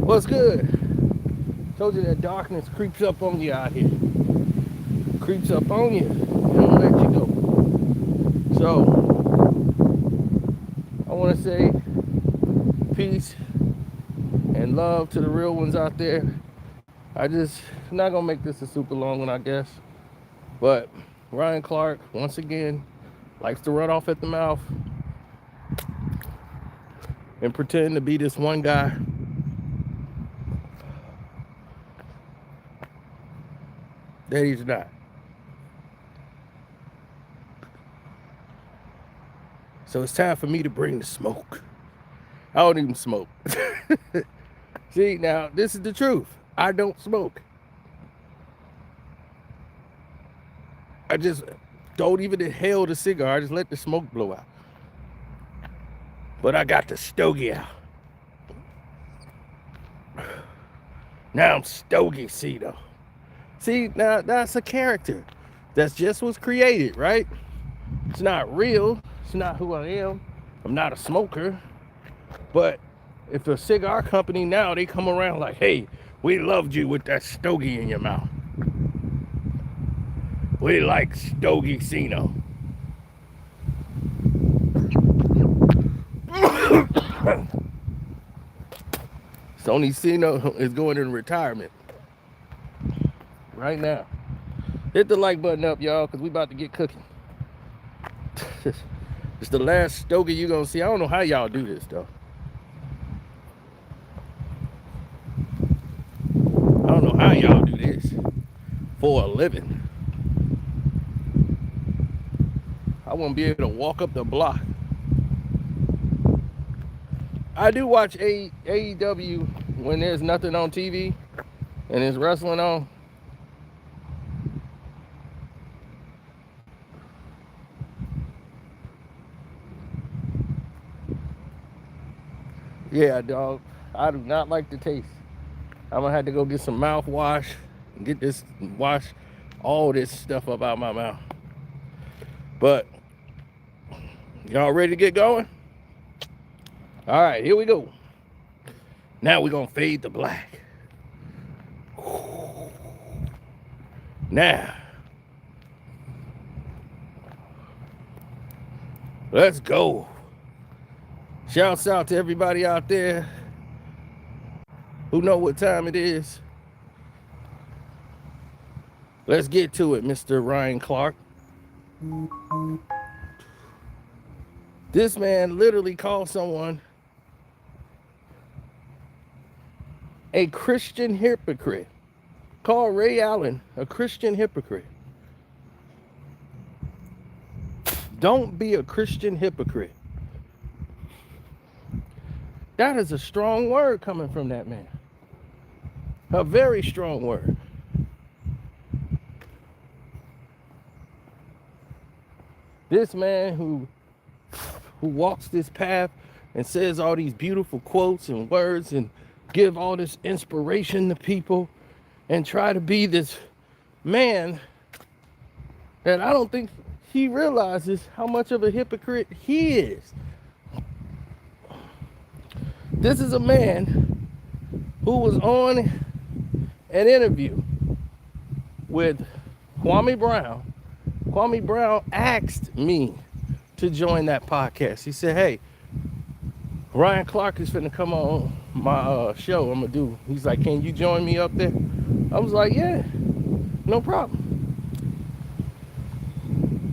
What's good? Told you that darkness creeps up on you out here. Creeps up on you and don't let you go. So I want to say peace and love to the real ones out there. I'm not gonna make this a super long one, I guess. But Ryan Clark, once again, likes to run off at the mouth and pretend to be this one guy. That he's not. So it's time for me to bring the smoke. I don't even smoke. See, now, this is the truth. I don't smoke. I just don't even inhale the cigar. I just let the smoke blow out. But I got the stogie out. Now I'm stogie Cito. See, now that's a character. That's just what's created, right? It's not real. It's not who I am. I'm not a smoker. But if a cigar company now, they come around like, hey, we loved you with that stogie in your mouth. We like stogie Cino. Sony Cino is going in retirement right now. Hit the like button up, y'all, because we about to get cooking. It's the last stogie you're going to see. I don't know how y'all do this, though. I don't know how y'all do this for a living. I won't be able to walk up the block. I do watch AEW when there's nothing on TV and there's wrestling on. Yeah, dog. I do not like the taste. I'm gonna have to go get some mouthwash and get this wash all this stuff up out my mouth. But y'all ready to get going? All right, here we go. Now we're gonna fade the black. Now, let's go. Shouts out to everybody out there who know what time it is. Let's get to it, Mr. Ryan Clark. This man literally called someone a Christian hypocrite. Called Ray Allen a Christian hypocrite. Don't be a Christian hypocrite. That is a strong word coming from that man. A very strong word. This man who walks this path and says all these beautiful quotes and words and give all this inspiration to people and try to be this man that I don't think he realizes how much of a hypocrite he is. This is a man who was on an interview with Kwame Brown. Kwame Brown asked me to join that podcast. He said, hey, Ryan Clark is finna come on my show. I'm gonna do. He's like, can you join me up there? I was like, yeah, no problem.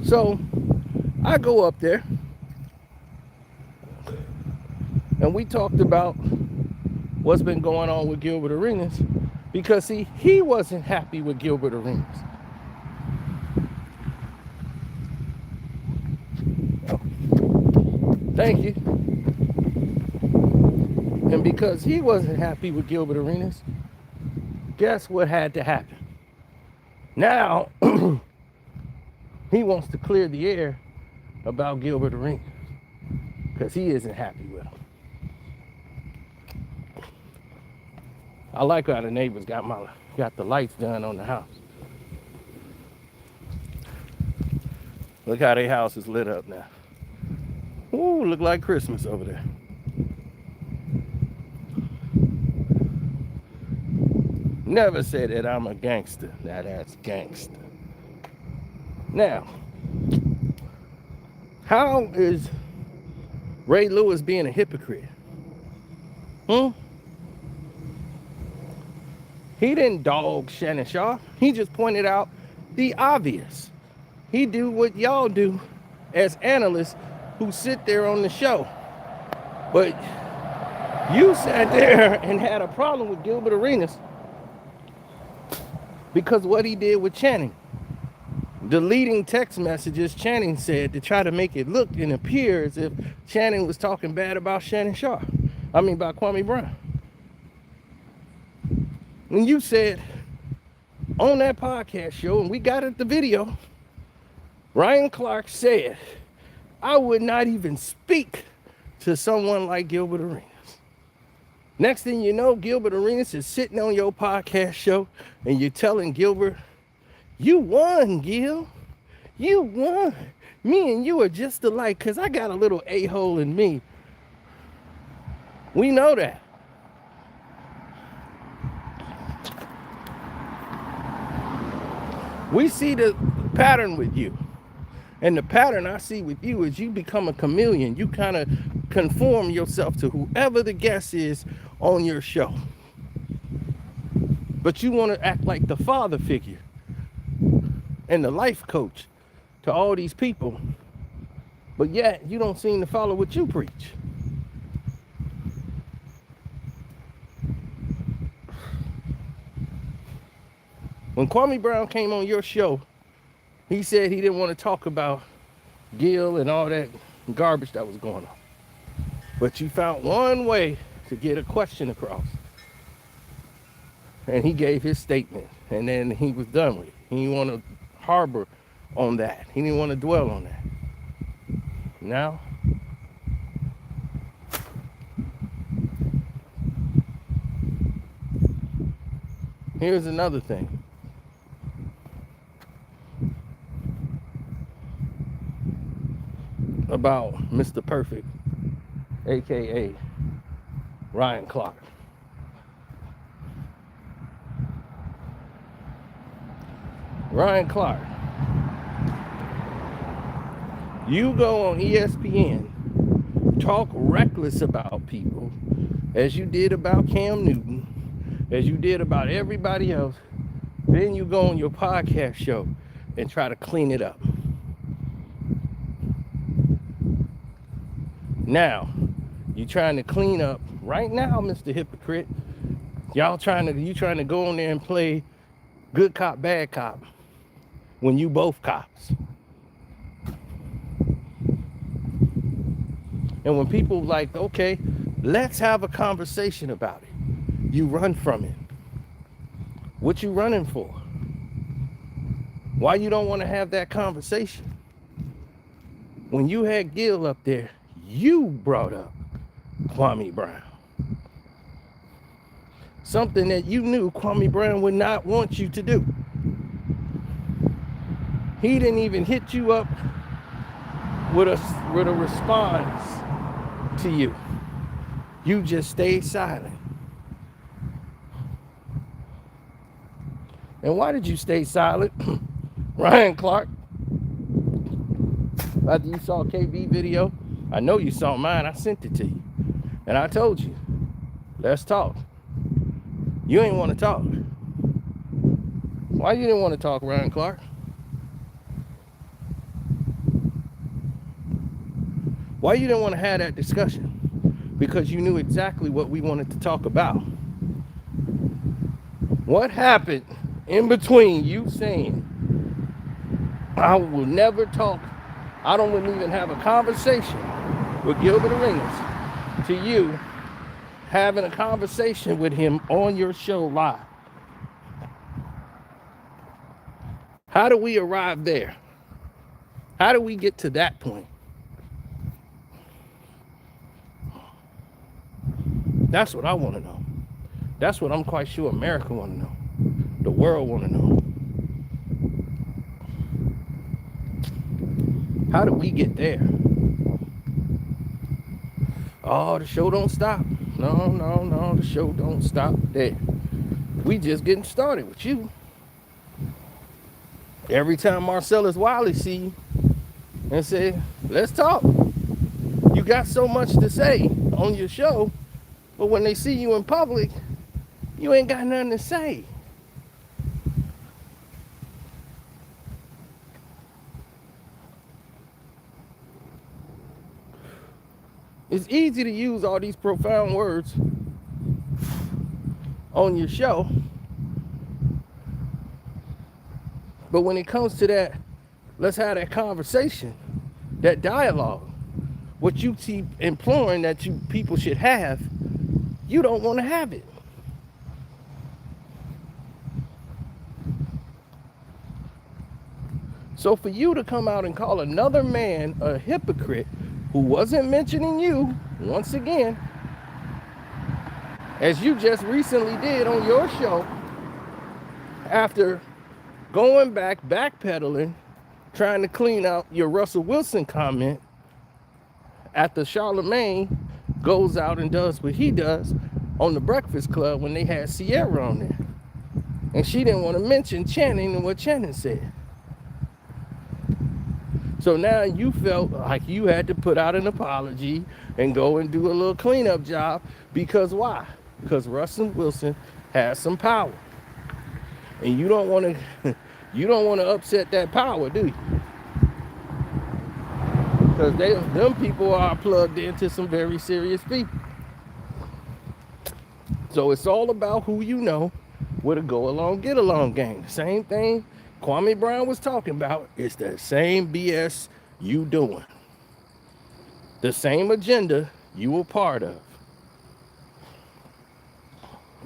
So I go up there and we talked about what's been going on with Gilbert Arenas because see, he wasn't happy with Gilbert Arenas. Oh, thank you. And because he wasn't happy with Gilbert Arenas, guess what had to happen? Now, he wants to clear the air about Gilbert Arenas because he isn't happy with him. I like how the neighbors got the lights done on the house. Look how their house is lit up now. Ooh, look like Christmas over there. Never say that I'm a gangster. Now that's gangster. Now, how is Ray Lewis being a hypocrite? Hmm? He didn't dog Shannon Sharpe. He just pointed out the obvious. He do what y'all do as analysts who sit there on the show. But you sat there and had a problem with Gilbert Arenas because what he did with Channing. Deleting text messages, Channing said, to try to make it look and appear as if Channing was talking bad about Shannon Sharpe. About Kwame Brown. When you said on that podcast show, and we got it the video, Ryan Clark said, I would not even speak to someone like Gilbert Arenas. Next thing you know, Gilbert Arenas is sitting on your podcast show and you're telling Gilbert, you won, Gil. You won. Me and you are just alike because I got a little a-hole in me. We know that. We see the pattern with you. And the pattern I see with you is you become a chameleon. You kind of conform yourself to whoever the guest is on your show. But you want to act like the father figure and the life coach to all these people. But yet you don't seem to follow what you preach. When Kwame Brown came on your show, he said he didn't want to talk about Gil and all that garbage that was going on. But you found one way to get a question across. And he gave his statement. And then he was done with it. He didn't want to harbor on that. He didn't want to dwell on that. Now, here's another thing. About Mr. Perfect, aka Ryan Clark. Ryan Clark, you go on ESPN, talk reckless about people, as you did about Cam Newton, as you did about everybody else, then you go on your podcast show and try to clean it up. Now, you trying to clean up right now, Mr. Hypocrite. You trying to go on there and play good cop, bad cop when you both cops. And when people like, okay, let's have a conversation about it, you run from it. What you running for? Why you don't want to have that conversation? When you had Gil up there, you brought up Kwame Brown. Something that you knew Kwame Brown would not want you to do. He didn't even hit you up with a response to you. You just stayed silent. And why did you stay silent? Ryan Clark, after you saw KB video, I know you saw mine. I sent it to you. And I told you, let's talk. You ain't want to talk. Why you didn't want to talk, Ryan Clark? Why you didn't want to have that discussion? Because you knew exactly what we wanted to talk about. What happened in between you saying, I will never talk, I don't even have a conversation with Gilbert Arenas, to you having a conversation with him on your show live? How do we arrive there? How do we get to that point? That's what I want to know. That's what I'm quite sure America want to know. The world want to know. How do we get there? Oh, the show don't stop. No, the show don't stop there. We just getting started with you. Every time Marcellus Wiley see you and say, let's talk. You got so much to say on your show, but when they see you in public, you ain't got nothing to say. It's easy to use all these profound words on your show, but when it comes to that, let's have that conversation, that dialogue, what you keep imploring that you people should have, you don't want to have it. So for you to come out and call another man a hypocrite who wasn't mentioning you, once again, as you just recently did on your show, after going back, backpedaling, trying to clean out your Russell Wilson comment after Charlemagne goes out and does what he does on the Breakfast Club when they had Sierra on there. And she didn't want to mention Channing and what Channing said. So now you felt like you had to put out an apology and go and do a little cleanup job. Because why? Because Russell Wilson has some power. And you don't want to you don't want to upset that power, do you? Because them people are plugged into some very serious people. So it's all about who you know with a go along, get along game. Same thing Kwame Brown was talking about. It's the same BS you doing. The same agenda you were part of.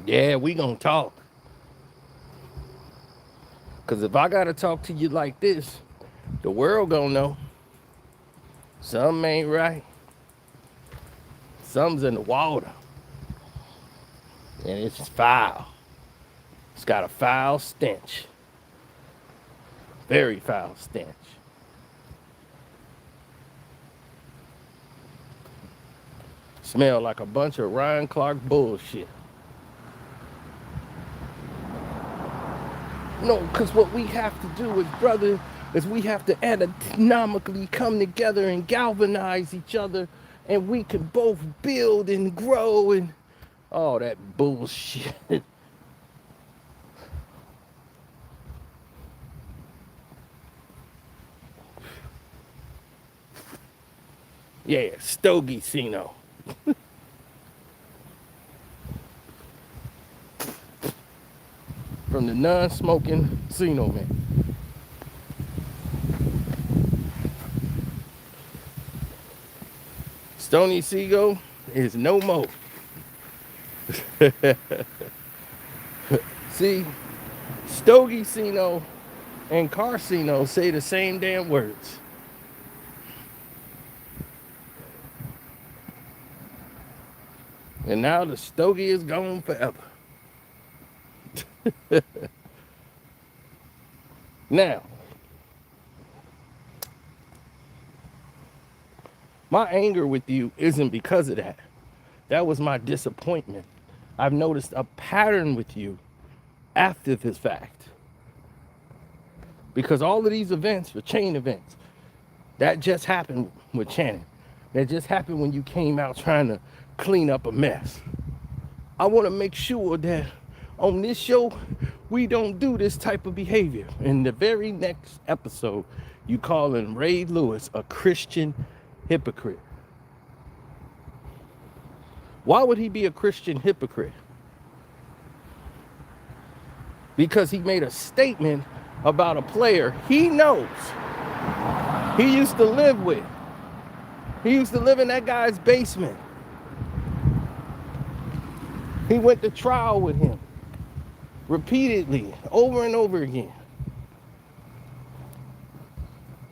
Yeah, we gonna talk. Because if I gotta talk to you like this, the world gonna know something ain't right. Something's in the water. And it's foul. It's got a foul stench. Very foul stench. Smell like a bunch of Ryan Clark bullshit. No, because what we have to do is, brother, is we have to anatomically come together and galvanize each other, and we can both build and grow and all that bullshit. Yeah, Stogie-cino. From the non-smoking Cino man. Stony Seagull is no more. See, Stogie-cino and Carcino say the same damn words. And now the stogie is gone forever. Now, my anger with you isn't because of that. That was my disappointment. I've noticed a pattern with you after this fact. Because all of these events were chain events. That just happened with Shannon. That just happened when you came out trying to clean up a mess. I want to make sure that on this show, we don't do this type of behavior. In the very next episode, you calling Ray Lewis a Christian hypocrite. Why would he be a Christian hypocrite? Because he made a statement about a player he knows he used to live with. He used to live in that guy's basement. He went to trial with him repeatedly, over and over again.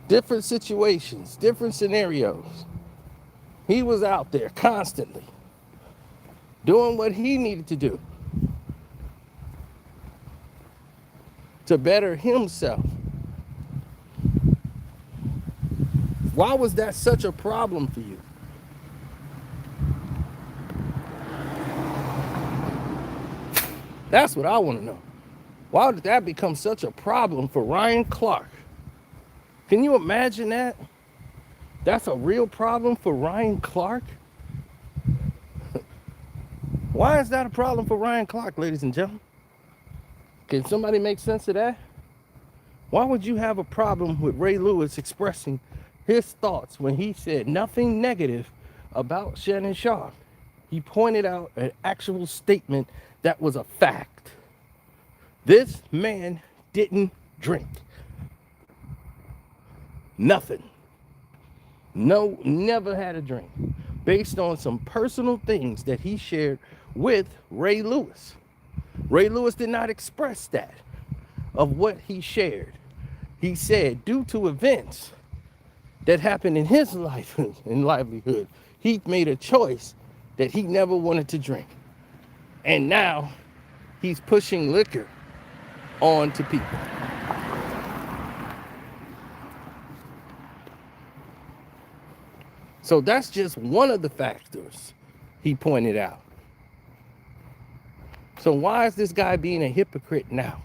Different situations, different scenarios. He was out there constantly doing what he needed to do to better himself. Why was that such a problem for you? That's what I want to know. Why did that become such a problem for Ryan Clark? Can you imagine that? That's a real problem for Ryan Clark? Why is that a problem for Ryan Clark, ladies and gentlemen? Can somebody make sense of that? Why would you have a problem with Ray Lewis expressing his thoughts when he said nothing negative about Shannon Sharpe? He pointed out an actual statement that was a fact. This man didn't drink. Nothing. No, never had a drink. Based on some personal things that he shared with Ray Lewis. Ray Lewis did not express that of what he shared. He said, due to events that happened in his life and livelihood, he made a choice that he never wanted to drink. And now he's pushing liquor on to people. So that's just one of the factors he pointed out. So why is this guy being a hypocrite now?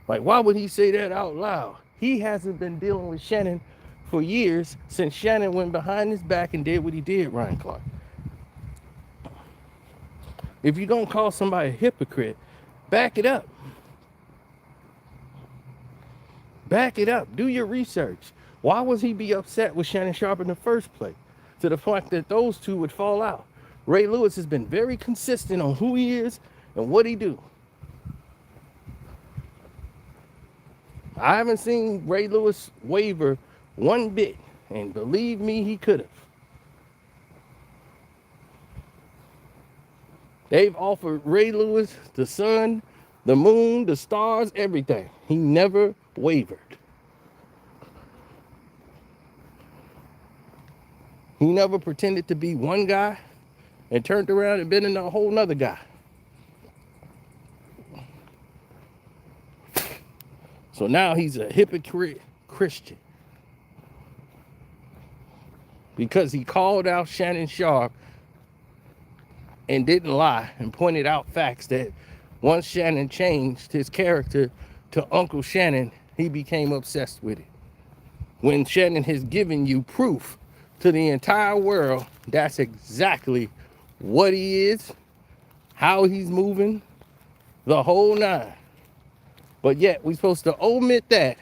Like, why would he say that out loud? He hasn't been dealing with Shannon for years, since Shannon went behind his back and did what he did, Ryan Clark. If you don't call somebody a hypocrite, back it up. Back it up. Do your research. Why was he be upset with Shannon Sharpe in the first place? To the point that those two would fall out. Ray Lewis has been very consistent on who he is and what he do. I haven't seen Ray Lewis waver one bit, and believe me, he could have. They've offered Ray Lewis the sun, the moon, the stars, everything. He never wavered. He never pretended to be one guy and turned around and been in a whole nother guy. So now he's a hypocrite Christian. Because he called out Shannon Sharpe and didn't lie and pointed out facts that once Shannon changed his character to Uncle Shannon, he became obsessed with it. When Shannon has given you proof to the entire world, that's exactly what he is, how he's moving, the whole nine. But yet we're supposed to omit that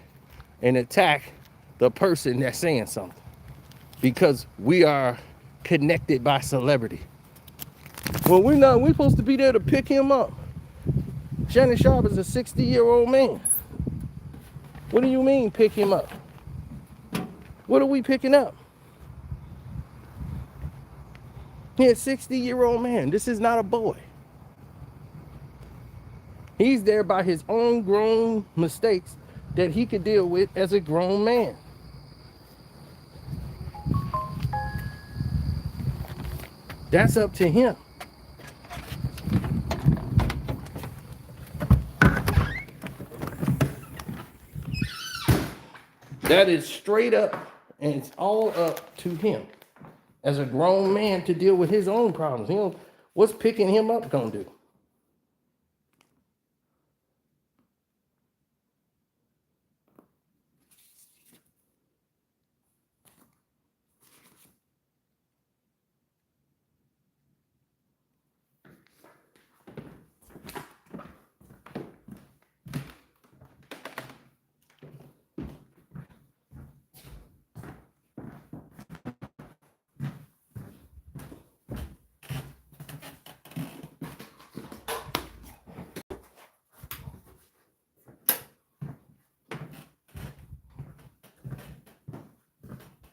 and attack the person that's saying something, because we are connected by celebrity. Well, we're not. We're supposed to be there to pick him up. Shannon Sharpe is a 60-year-old man. What do you mean, pick him up? What are we picking up? He's a 60-year-old man. This is not a boy. He's there by his own grown mistakes that he could deal with as a grown man. That's up to him. That is straight up, and it's all up to him as a grown man to deal with his own problems. What's picking him up gonna do?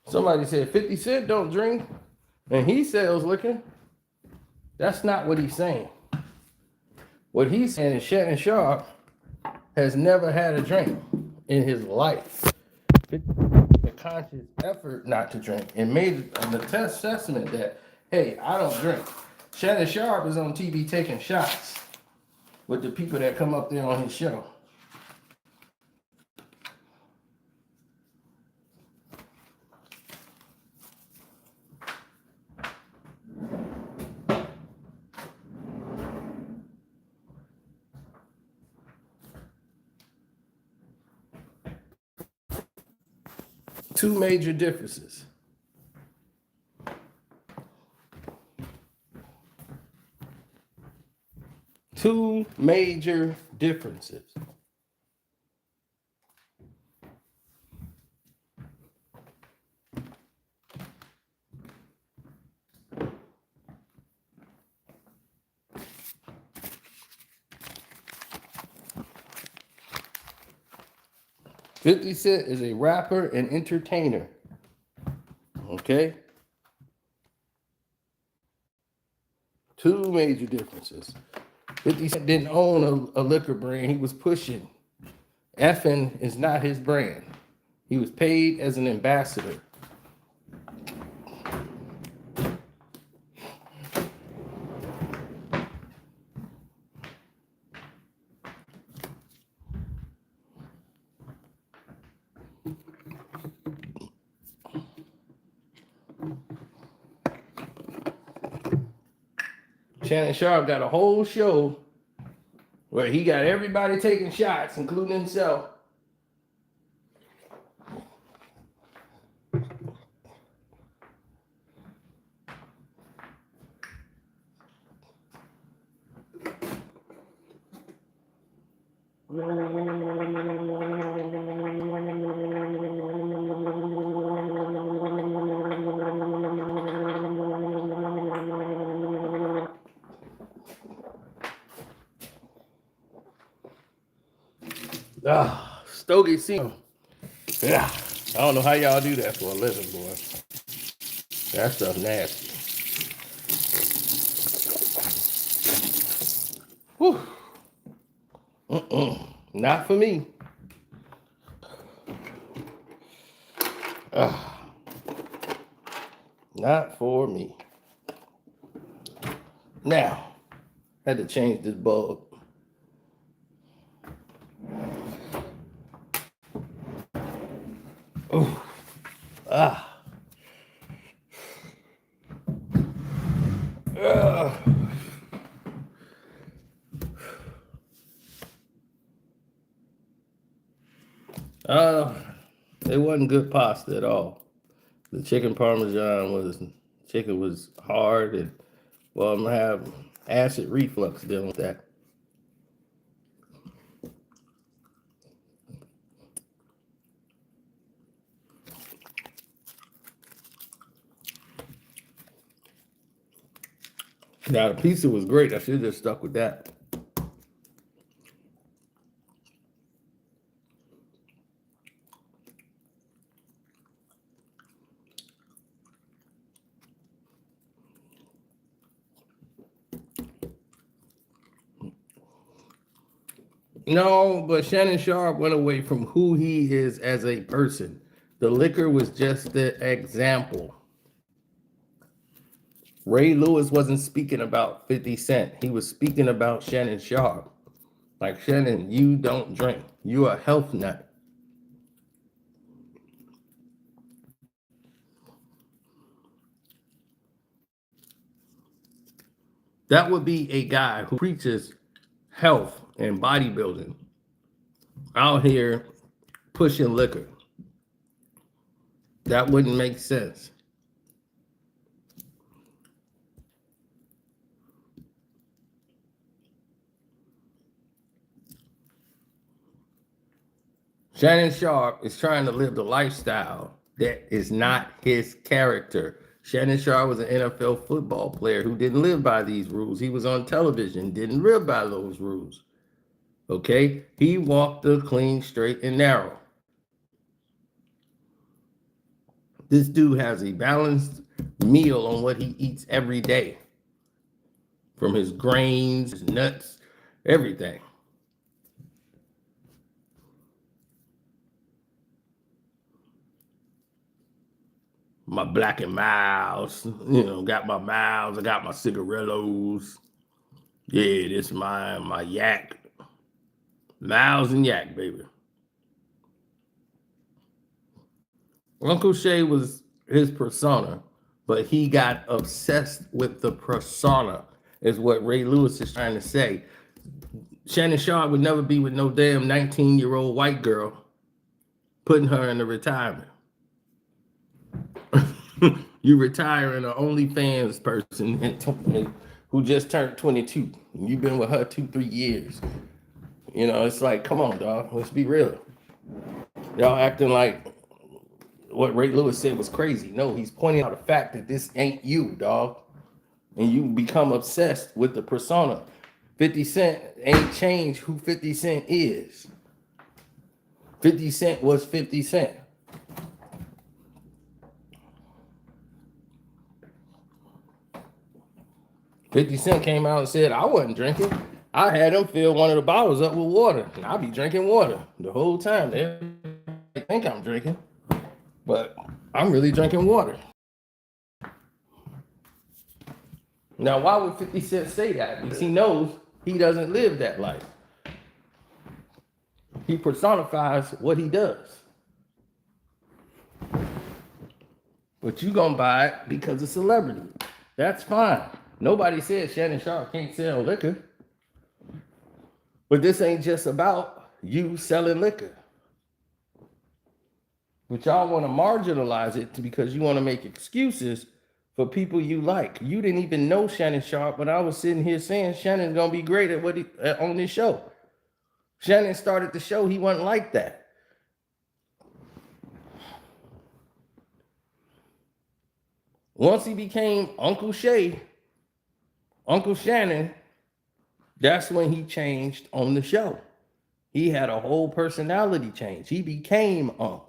Somebody said 50 Cent don't drink and he sells liquor. That's not what he's saying. What he's saying is Shannon Sharpe has never had a drink in his life. A conscious effort not to drink and made the assessment that, hey, I don't drink. Shannon Sharpe is on TV taking shots with the people that come up there on his show. Two major differences. Two major differences. Fifty Cent is a rapper and entertainer. Okay? Two major differences. 50 Cent didn't own a liquor brand he was pushing. Effing is not his brand. He was paid as an ambassador. Shannon Sharpe got a whole show where he got everybody taking shots, including himself. Stogie Seam. Yeah, I don't know how y'all do that for a living, boy. That stuff nasty. Whew. Not for me. Not for me. Now, had to change this bulb. Oh, it wasn't good pasta at all. The chicken parmesan was hard, and well, I'm gonna have acid reflux dealing with that. Now the pizza was great. I should have just stuck with that. No, but Shannon Sharpe went away from who he is as a person. The liquor was just the example. Ray Lewis wasn't speaking about 50 Cent. He was speaking about Shannon Sharpe. Like, Shannon, you don't drink. You a health nut. That would be a guy who preaches health and bodybuilding out here pushing liquor. That wouldn't make sense. Shannon Sharpe is trying to live the lifestyle that is not his character. Shannon Sharpe was an NFL football player who didn't live by these rules. He was on television, didn't live by those rules. Okay? He walked the clean, straight, and narrow. This dude has a balanced meal on what he eats every day. From his grains, his nuts, everything. My Black and Miles, got my Miles, I got my cigarillos. Yeah, this is my yak. Miles and yak, baby. Uncle Shay was his persona, but he got obsessed with the persona, is what Ray Lewis is trying to say. Shannon Sharpe would never be with no damn 19-year-old white girl putting her into retirement. You retiring an OnlyFans person who just turned 22. And you've been with her 2, 3 years. You know, it's like, come on, dog. Let's be real. Y'all acting like what Ray Lewis said was crazy. No, he's pointing out the fact that this ain't you, dog. And you become obsessed with the persona. 50 Cent ain't changed who 50 Cent is. 50 Cent was 50 Cent. $50 came out and said, I wasn't drinking. I had him fill one of the bottles up with water. And I'll be drinking water the whole time. They think I'm drinking, but I'm really drinking water. Now, why would 50 Cent say that? Because he knows he doesn't live that life. He personifies what he does. But you gonna buy it because of celebrity. That's fine. Nobody said Shannon Sharpe can't sell liquor. But this ain't just about you selling liquor. But y'all want to marginalize it because you want to make excuses for people you like. You didn't even know Shannon Sharpe, but I was sitting here saying Shannon's gonna be great at what on this show. Shannon started the show, he wasn't like that. Once he became Uncle Shay, Uncle Shannon, that's when he changed on the show. He had a whole personality change. He became Unc.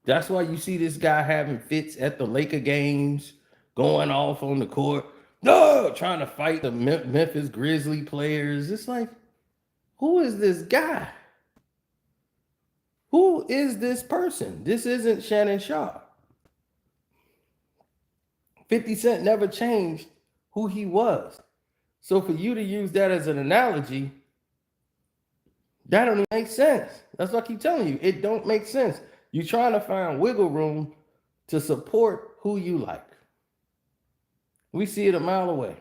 That's why you see this guy having fits at the Laker games, going off on the court, no, trying to fight the Memphis Grizzly players. It's like, who is this guy? Who is this person? This isn't Shannon Sharpe. 50 Cent never changed who he was. So for you to use that as an analogy, that don't even make sense. That's what I keep telling you. It don't make sense. You're trying to find wiggle room to support who you like. We see it a mile away.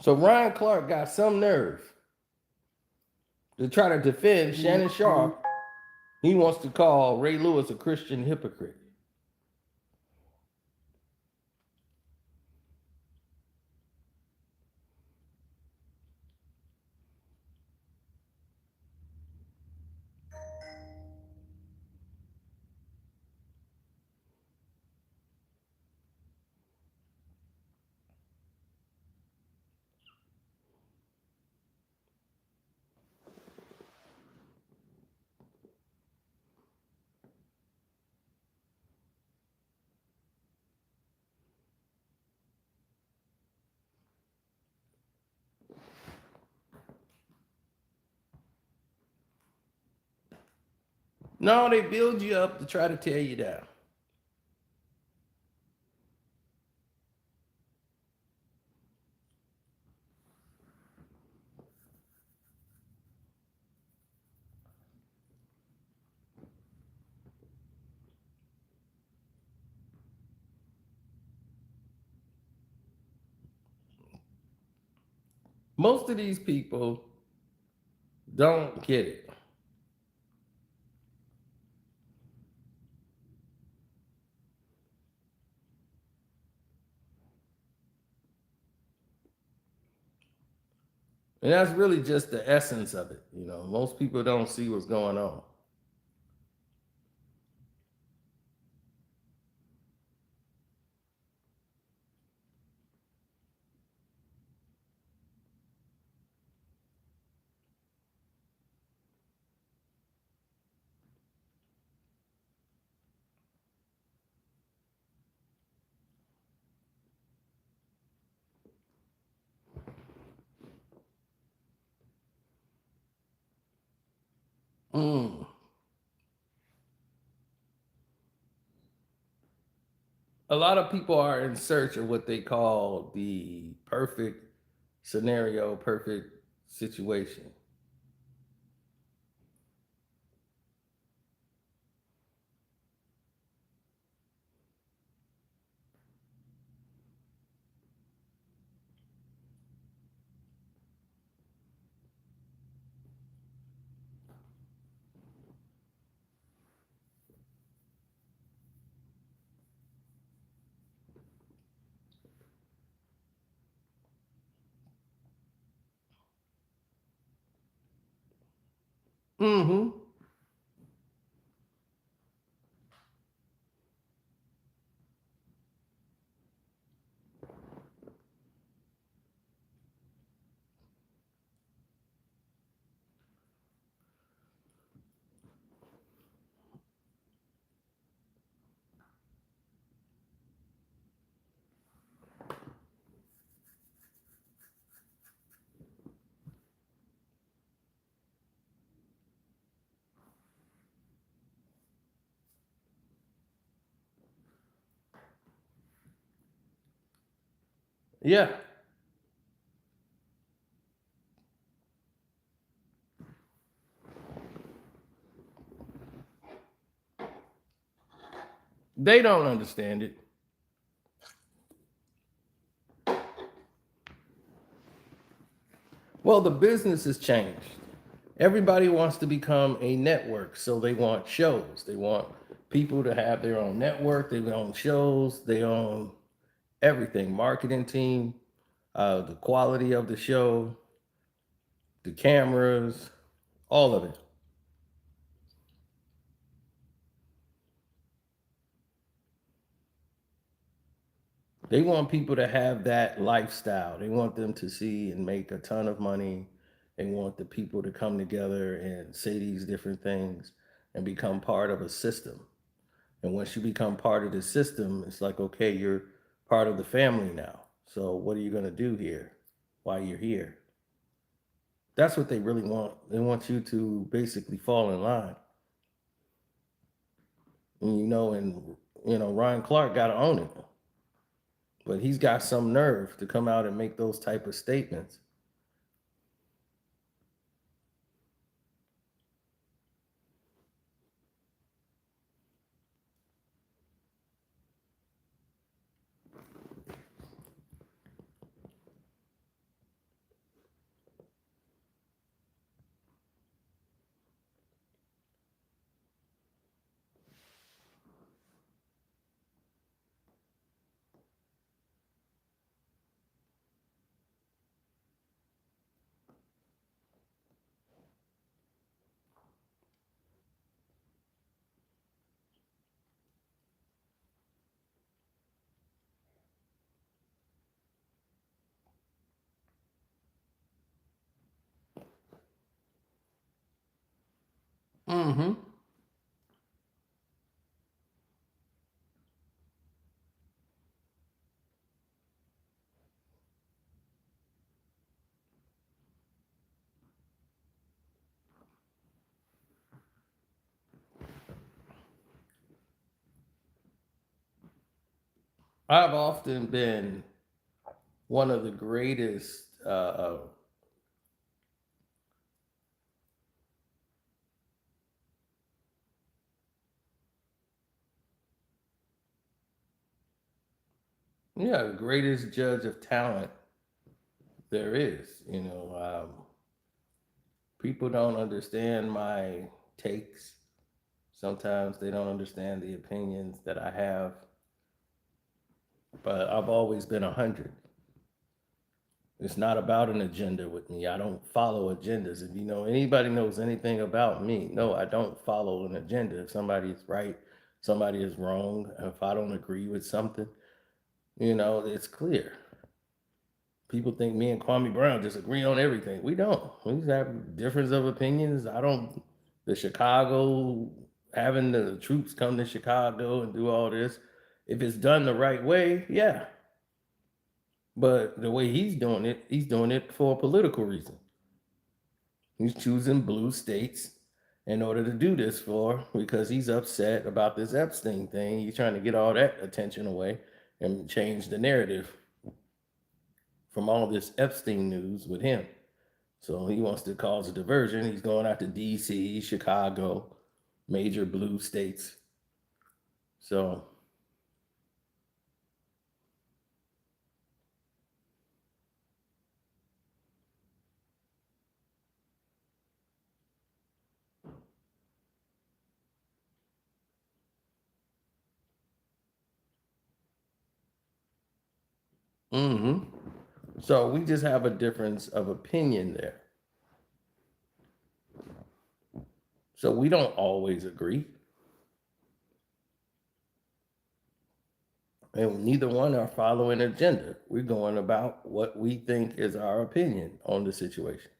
So Ryan Clark got some nerve to try to defend Shannon Sharpe. He wants to call Ray Lewis a Christian hypocrite. No, they build you up to try to tear you down. Most of these people don't get it. And that's really just the essence of it. You know, most people don't see what's going on. Mm. A lot of people are in search of what they call the perfect scenario, perfect situation. Mm-hmm. Yeah. They don't understand it. Well, the business has changed. Everybody wants to become a network, so they want shows. They want people to have their own network, their own shows, their own everything, marketing team, the quality of the show, the cameras, all of it. They want people to have that lifestyle. They want them to see and make a ton of money. They want the people to come together and say these different things and become part of a system. And once you become part of the system, it's like, okay, you're part of the family now. So what are you going to do here while you're here? That's what they really want. They want you to basically fall in line. And Ryan Clark got to own it. But he's got some nerve to come out and make those type of statements. Mm-hmm. I've often been one of the greatest. Yeah, the greatest judge of talent there is. People don't understand my takes. Sometimes they don't understand the opinions that I have, but I've always been 100. It's not about an agenda with me. I don't follow agendas. If anybody knows anything about me, no, I don't follow an agenda. If somebody is right, somebody is wrong. If I don't agree with something, it's clear. People think me and Kwame Brown just agree on everything. We don't. We have difference of opinions. I don't. The Chicago having the troops come to Chicago and do all this, if it's done the right way, yeah. But the way he's doing it for a political reason. He's choosing blue states in order to do this for because he's upset about this Epstein thing. He's trying to get all that attention away and change the narrative from all this Epstein news with him. So he wants to cause a diversion. He's going out to DC, Chicago, major blue states. So, hmm so we just have a difference of opinion there. So we don't always agree. And neither one are following an agenda. We're going about what we think is our opinion on the situation.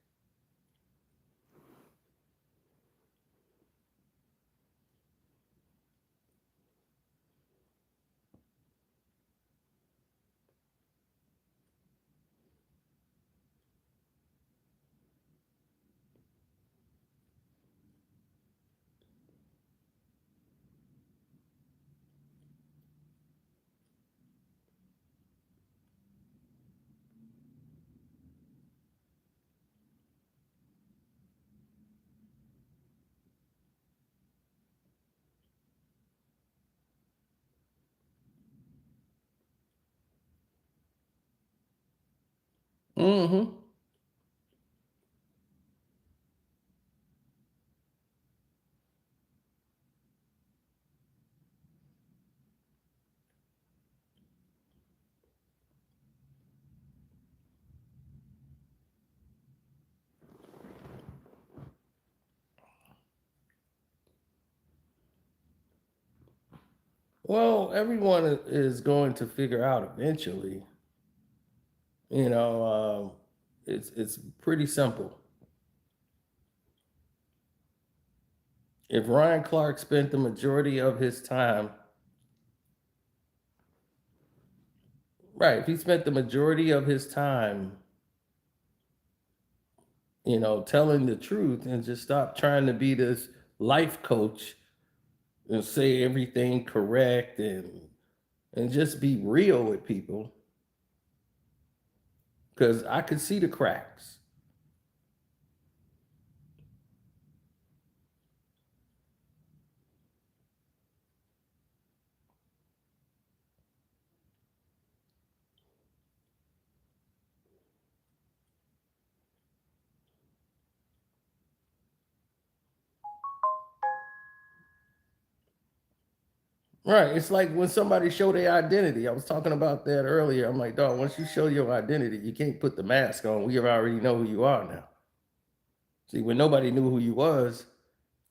Mm-hmm. Well, everyone is going to figure out eventually. You know, it's pretty simple. If Ryan Clark spent the majority of his time, right, if he spent the majority of his time, telling the truth and just stop trying to be this life coach and say everything correct and just be real with people, because I could see the cracks. Right. It's like when somebody show their identity. I was talking about that earlier. I'm like, dog, once you show your identity, you can't put the mask on. We already know who you are now. See, when nobody knew who you was,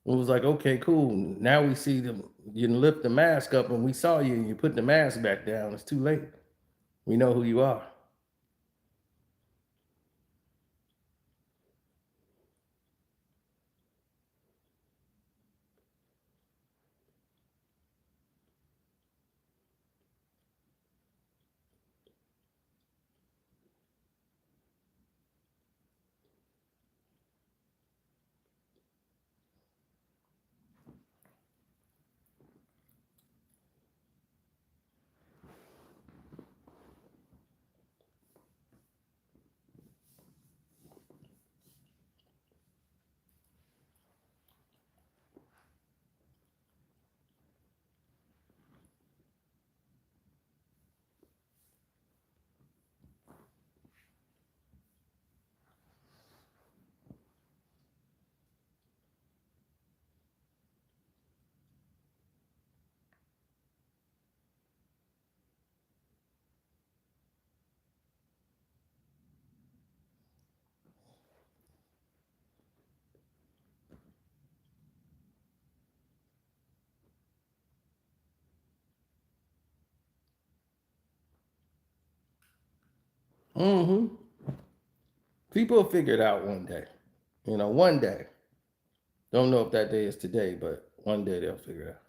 it was like, okay, cool. Now we see them. You lift the mask up and we saw you and you put the mask back down. It's too late. We know who you are. Mm-hmm. People will figure it out one day. One day. Don't know if that day is today, but one day they'll figure it out.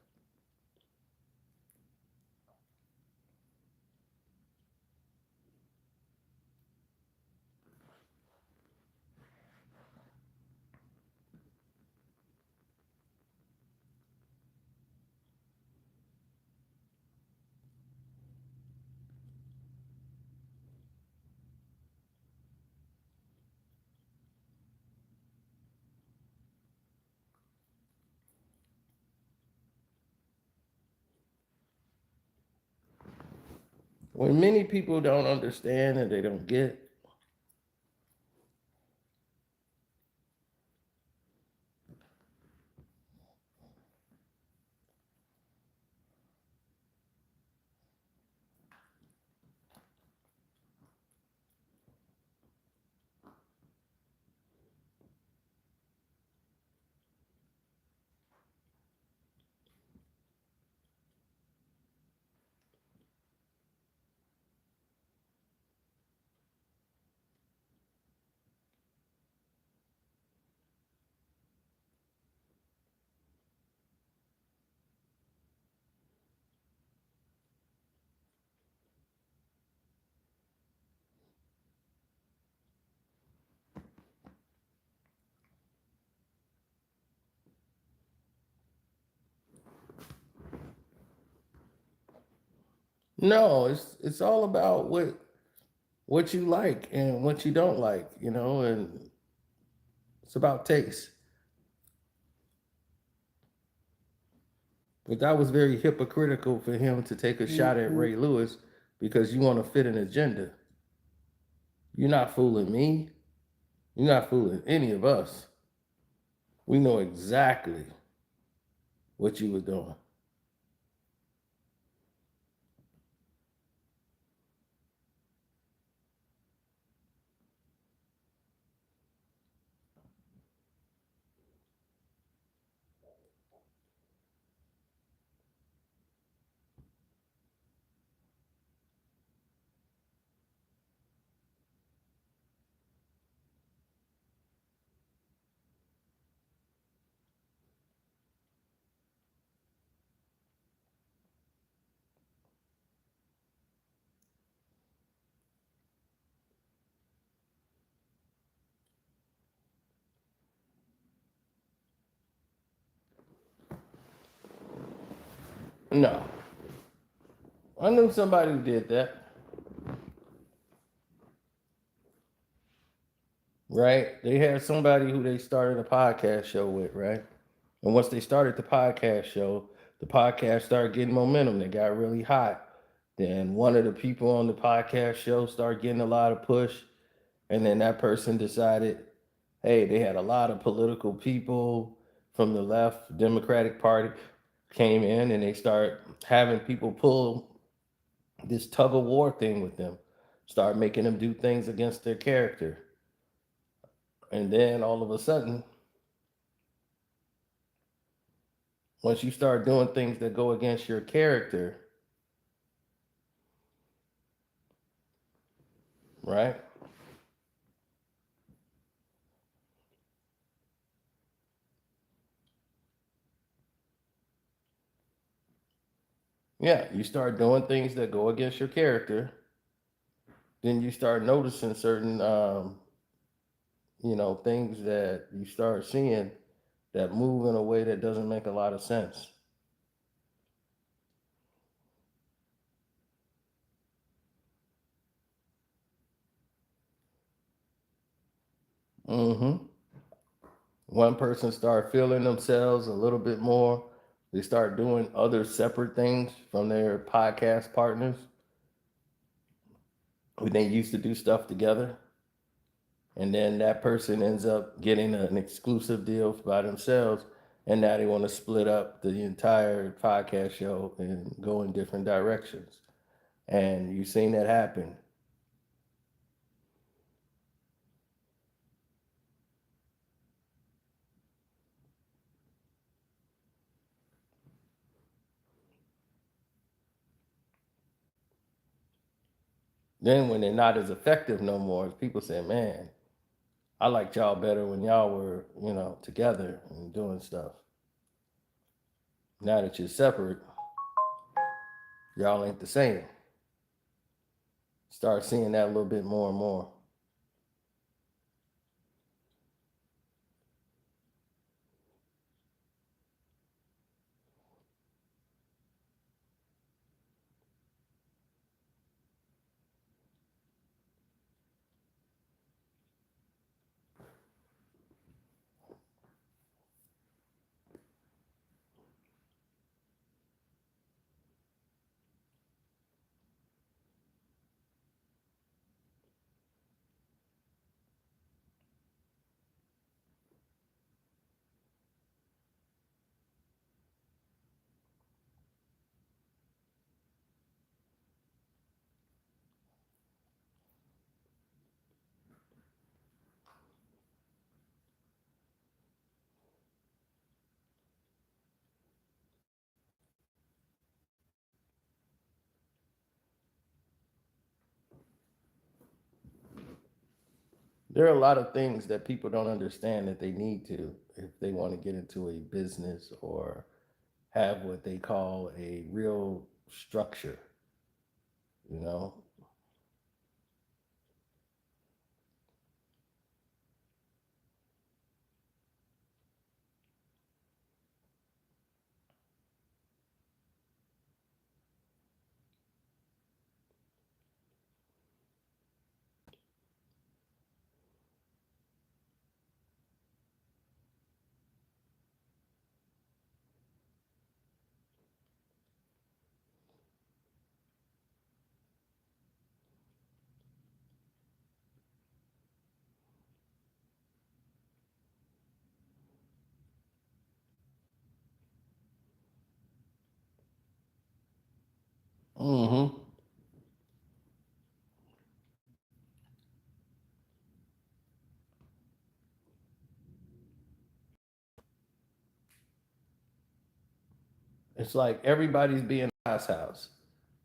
When many people don't understand and they don't get, No, it's all about what you like and what you don't like, and it's about taste. But that was very hypocritical for him to take a shot at Ray Lewis because you want to fit an agenda. You're not fooling me. You're not fooling any of us. We know exactly what you were doing. No. I knew somebody who did that, right? They had somebody who they started a podcast show with, right? And once they started the podcast started getting momentum. They got really hot. Then one of the people on the podcast show started getting a lot of push. And then that person decided, hey, they had a lot of political people from the left, Democratic Party came in and they start having people pull this tug of war thing with them, start making them do things against their character. And then all of a sudden, once you start doing things that go against your character, right? Yeah, you start doing things that go against your character, then you start noticing certain, things that you start seeing that move in a way that doesn't make a lot of sense. hmm One person start feeling themselves a little bit more. They start doing other separate things from their podcast partners who they used to do stuff together. And then that person ends up getting an exclusive deal by themselves. And now they want to split up the entire podcast show and go in different directions. And you've seen that happen. Then when they're not as effective no more, people say, man, I liked y'all better when y'all were, together and doing stuff. Now that you're separate, y'all ain't the same. Start seeing that a little bit more and more. There are a lot of things that people don't understand that they need to if they want to get into a business or have what they call a real structure, you know? Mm-hmm. It's like everybody's being glass house.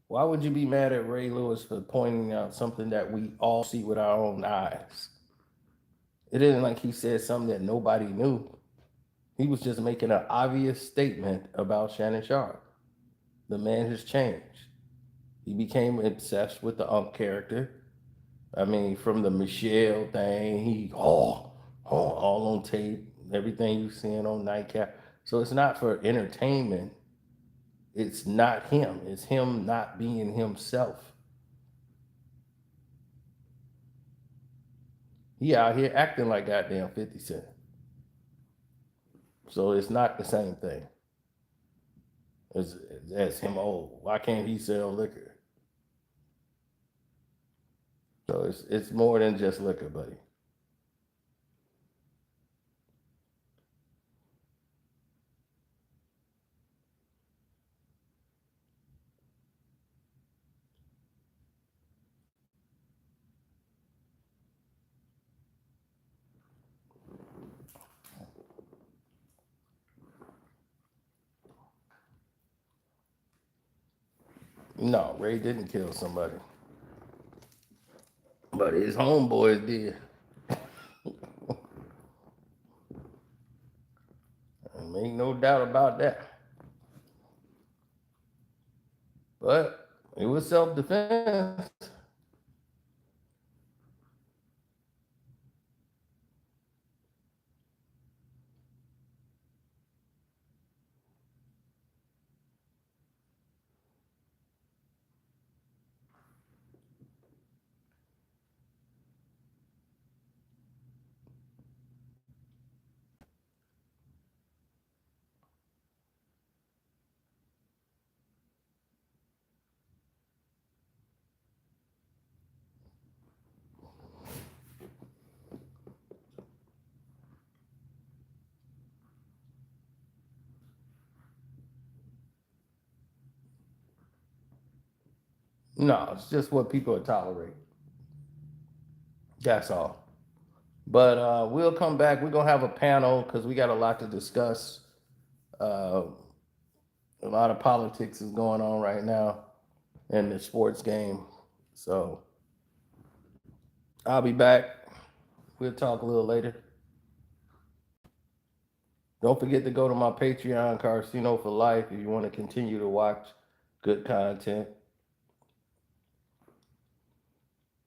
Why would you be mad at Ray Lewis for pointing out something that we all see with our own eyes? It isn't like he said something that nobody knew. He was just making an obvious statement about Shannon Sharpe. The man has changed. He became obsessed with the character. I mean, from the Michelle thing, all on tape, everything you seeing on Nightcap. So it's not for entertainment. It's not him. It's him not being himself. He out here acting like goddamn 50 Cent. So it's not the same thing as, as him. Oh, why can't he sell liquor? So it's more than just liquor, buddy. No, Ray didn't kill somebody, but his homeboys did. Ain't no doubt about that. But it was self defense. No, it's just what people tolerate. That's all. But we'll come back. We're gonna have a panel because we got a lot to discuss. Uh, a lot of politics is going on right now in the sports game. So I'll be back. We'll talk a little later. Don't forget to go to my Patreon, Carcino for Life, if you want to continue to watch good content.